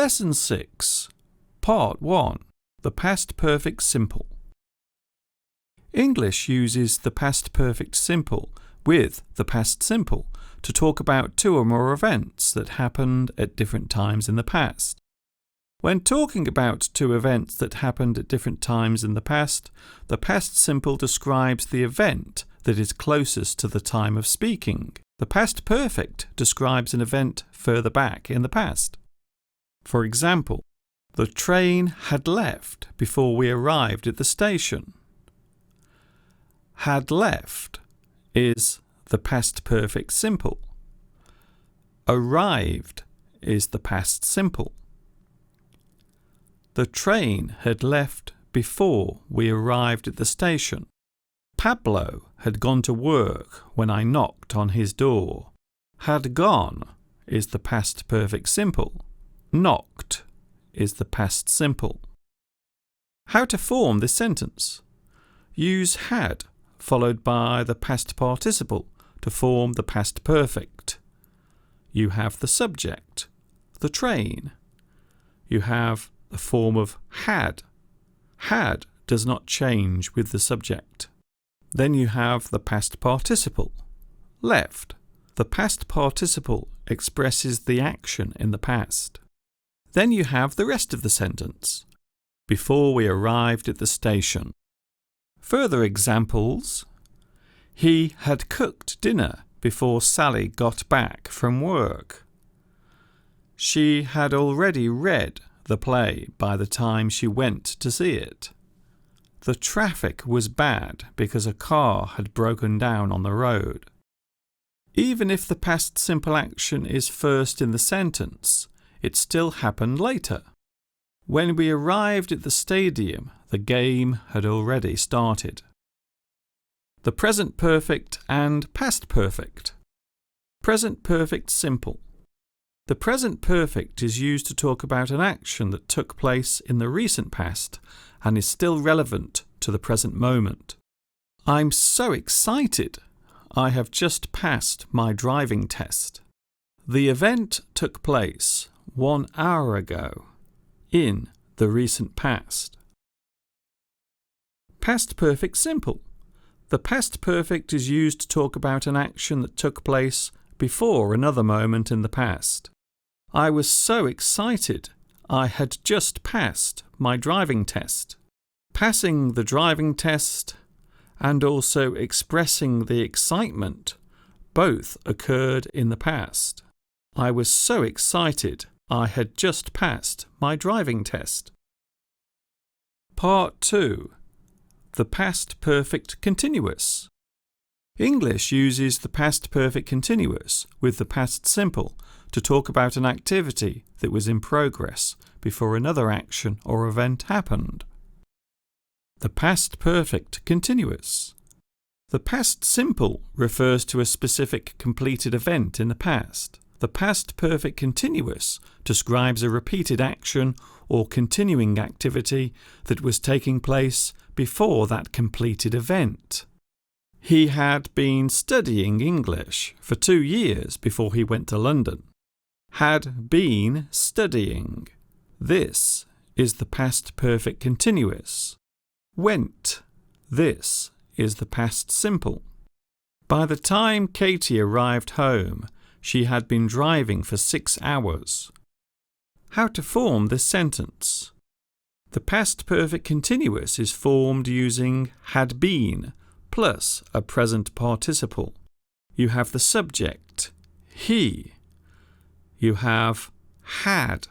Lesson 6, Part 1, the Past Perfect Simple. English uses the past perfect simple with the past simple to talk about two or more events that happened at different times in the past. When talking about two events that happened at different times in the past simple describes the event that is closest to the time of speaking. The past perfect describes an event further back in the past. For example, the train had left before we arrived at the station. Had left is the past perfect simple. Arrived is the past simple. The train had left before we arrived at the station. Pablo had gone to work when I knocked on his door. Had gone is the past perfect simple. Knocked is the past simple. How to form this sentence? Use had followed by the past participle to form the past perfect. You have the subject, the train. You have the form of had. Had does not change with the subject. Then you have the past participle, left. The past participle expresses the action in the past. Then you have the rest of the sentence. Before we arrived at the station. Further examples. He had cooked dinner before Sally got back from work. She had already read the play by the time she went to see it. The traffic was bad because a car had broken down on the road. Even if the past simple action is first in the sentence, it still happened later. When we arrived at the stadium, the game had already started. The present perfect and past perfect. Present perfect simple. The present perfect is used to talk about an action that took place in the recent past and is still relevant to the present moment. I'm so excited! I have just passed my driving test. The event took place 1 hour ago in the recent past. Past perfect simple. The past perfect is used to talk about an action that took place before another moment in the past. I was so excited. I had just passed my driving test. Passing the driving test and also expressing the excitement both occurred in the past. I was so excited. I had just passed my driving test. Part 2. The past perfect continuous. English uses the past perfect continuous with the past simple to talk about an activity that was in progress before another action or event happened. The past perfect continuous. The past simple refers to a specific completed event in the past. The past perfect continuous describes a repeated action or continuing activity that was taking place before that completed event. He had been studying English for 2 years before he went to London. Had been studying. This is the past perfect continuous. Went. This is the past simple. By the time Katie arrived home, she had been driving for 6 hours. How to form this sentence? The past perfect continuous is formed using had been plus a present participle. You have the subject, he. You have had.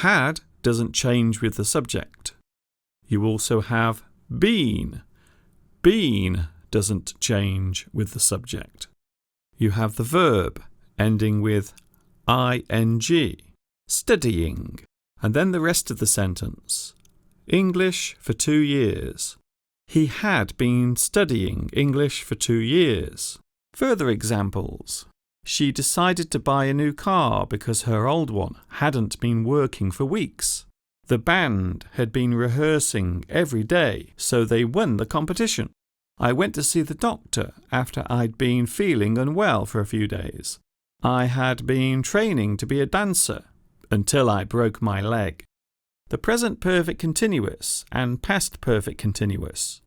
Had doesn't change with the subject. You also have been. Been doesn't change with the subject. You have the verb ending with ing, studying, and then the rest of the sentence. English for 2 years. He had been studying English for 2 years. Further examples. She decided to buy a new car because her old one hadn't been working for weeks. The band had been rehearsing every day, so they won the competition. I went to see the doctor after I'd been feeling unwell for a few days. I had been training to be a dancer until I broke my leg. The present perfect continuous and past perfect continuous.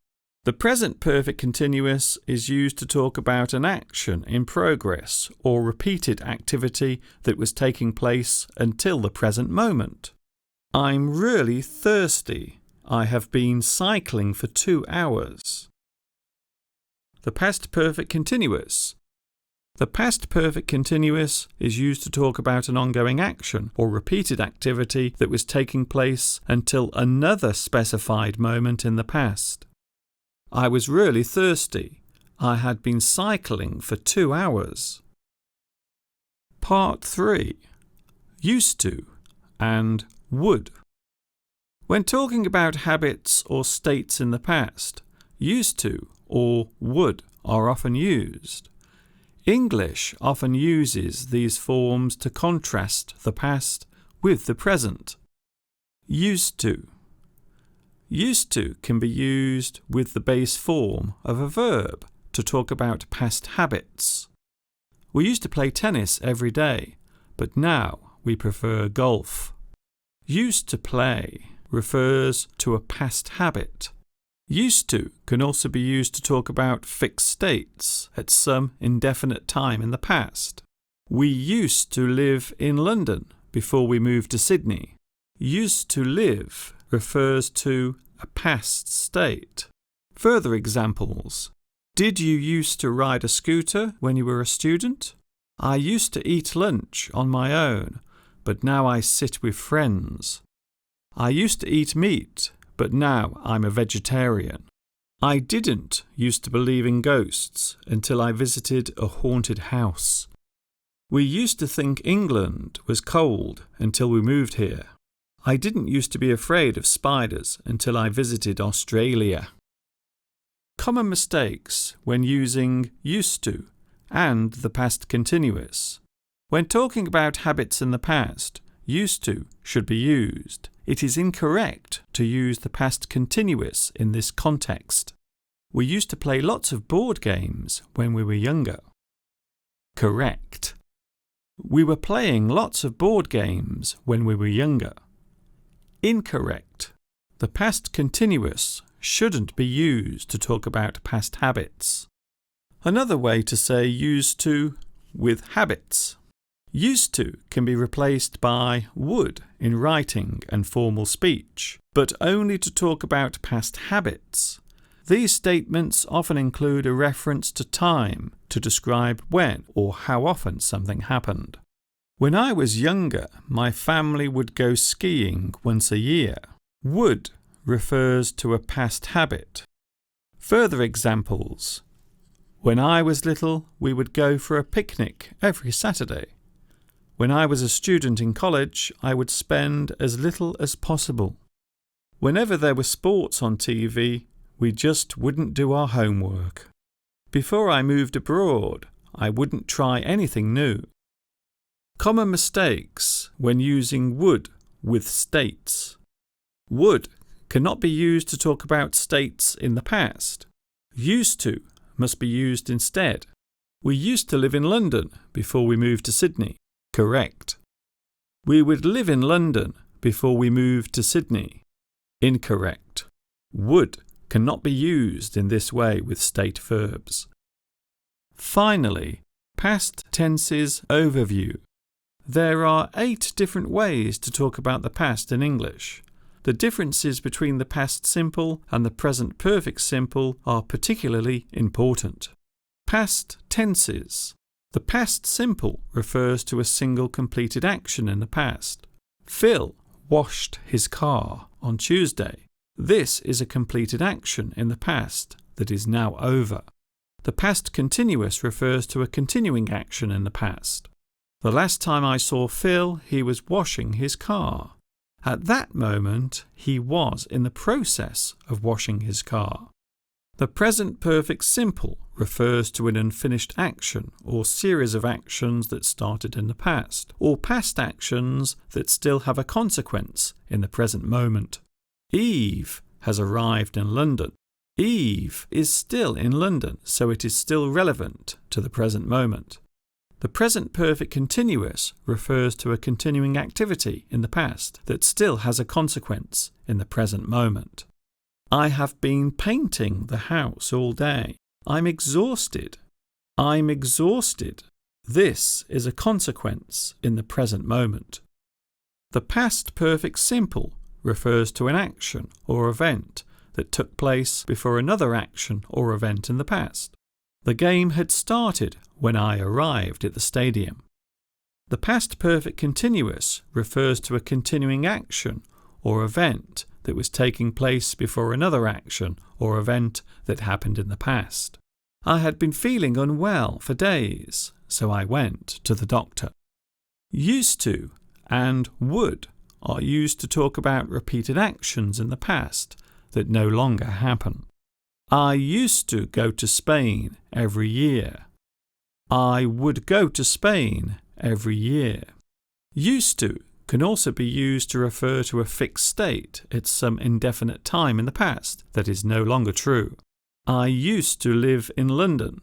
The present perfect continuous is used to talk about an action in progress or repeated activity that was taking place until the present moment. I'm really thirsty. I have been cycling for 2 hours. The past perfect continuous. The past perfect continuous is used to talk about an ongoing action or repeated activity that was taking place until another specified moment in the past. I was really thirsty. I had been cycling for 2 hours. Part 3. Used to and would. When talking about habits or states in the past, used to or would are often used. English often uses these forms to contrast the past with the present. Used to. Used to can be used with the base form of a verb to talk about past habits. We used to play tennis every day, but now we prefer golf. Used to play refers to a past habit. Used to can also be used to talk about fixed states at some indefinite time in the past. We used to live in London before we moved to Sydney. Used to live refers to a past state. Further examples. Did you used to ride a scooter when you were a student? I used to eat lunch on my own, but now I sit with friends. I used to eat meat, but now I'm a vegetarian. I didn't used to believe in ghosts until I visited a haunted house. We used to think England was cold until we moved here. I didn't used to be afraid of spiders until I visited Australia. Common mistakes when using used to and the past continuous. When talking about habits in the past, used to should be used. It is incorrect to use the past continuous in this context. We used to play lots of board games when we were younger. Correct. We were playing lots of board games when we were younger. Incorrect. The past continuous shouldn't be used to talk about past habits. Another way to say used to with habits. Used to can be replaced by would in writing and formal speech, but only to talk about past habits. These statements often include a reference to time to describe when or how often something happened. When I was younger, my family would go skiing once a year. Would refers to a past habit. Further examples. When I was little, we would go for a picnic every Saturday. When I was a student in college, I would spend as little as possible. Whenever there were sports on TV, we just wouldn't do our homework. Before I moved abroad, I wouldn't try anything new. Common mistakes when using would with states. Would cannot be used to talk about states in the past. Used to must be used instead. We used to live in London before we moved to Sydney. Correct. We would live in London before we moved to Sydney. Incorrect. Would cannot be used in this way with state verbs. Finally, past tenses overview. There are 8 different ways to talk about the past in English. The differences between the past simple and the present perfect simple are particularly important. Past tenses. The past simple refers to a single completed action in the past. Phil washed his car on Tuesday. This is a completed action in the past that is now over. The past continuous refers to a continuing action in the past. The last time I saw Phil, he was washing his car. At that moment, he was in the process of washing his car. The present perfect simple refers to an unfinished action or series of actions that started in the past, or past actions that still have a consequence in the present moment. Eve has arrived in London. Eve is still in London, so it is still relevant to the present moment. The present perfect continuous refers to a continuing activity in the past that still has a consequence in the present moment. I have been painting the house all day. I'm exhausted. I'm exhausted. This is a consequence in the present moment. The past perfect simple refers to an action or event that took place before another action or event in the past. The game had started when I arrived at the stadium. The past perfect continuous refers to a continuing action or event that was taking place before another action or event that happened in the past. I had been feeling unwell for days, so I went to the doctor. Used to and would are used to talk about repeated actions in the past that no longer happen. I used to go to Spain every year. I would go to Spain every year. Used to can also be used to refer to a fixed state at some indefinite time in the past that is no longer true. I used to live in London.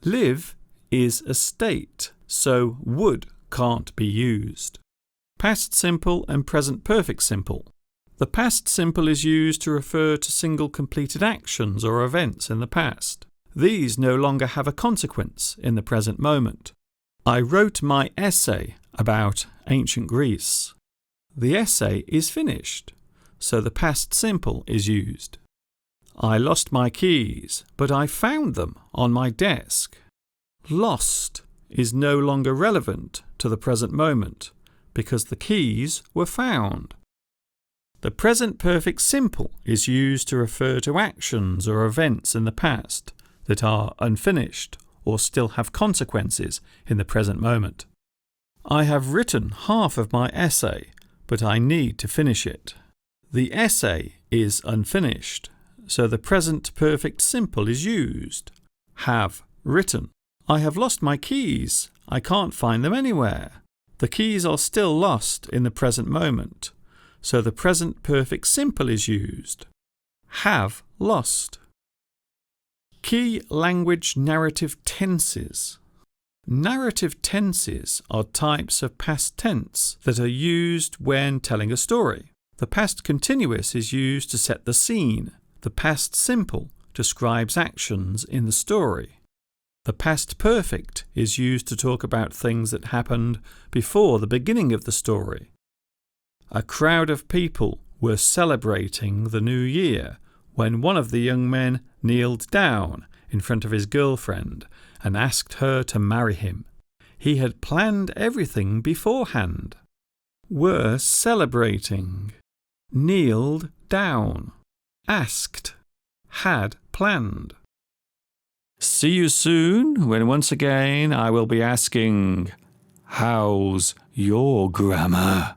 Live is a state, so would can't be used. Past simple and present perfect simple. The past simple is used to refer to single completed actions or events in the past. These no longer have a consequence in the present moment. I wrote my essay about ancient Greece. The essay is finished, so the past simple is used. I lost my keys, but I found them on my desk. Lost is no longer relevant to the present moment because the keys were found. The present perfect simple is used to refer to actions or events in the past that are unfinished or still have consequences in the present moment. I have written half of my essay, but I need to finish it. The essay is unfinished, so the present perfect simple is used. Have written. I have lost my keys. I can't find them anywhere. The keys are still lost in the present moment, so the present perfect simple is used. Have lost. Key language narrative tenses. Narrative tenses are types of past tense that are used when telling a story. The past continuous is used to set the scene. The past simple describes actions in the story. The past perfect is used to talk about things that happened before the beginning of the story. A crowd of people were celebrating the new year when one of the young men kneeled down in front of his girlfriend and asked her to marry him. He had planned everything beforehand. Were celebrating. Kneeled down. Asked. Had planned. See you soon when once again I will be asking, how's your grammar?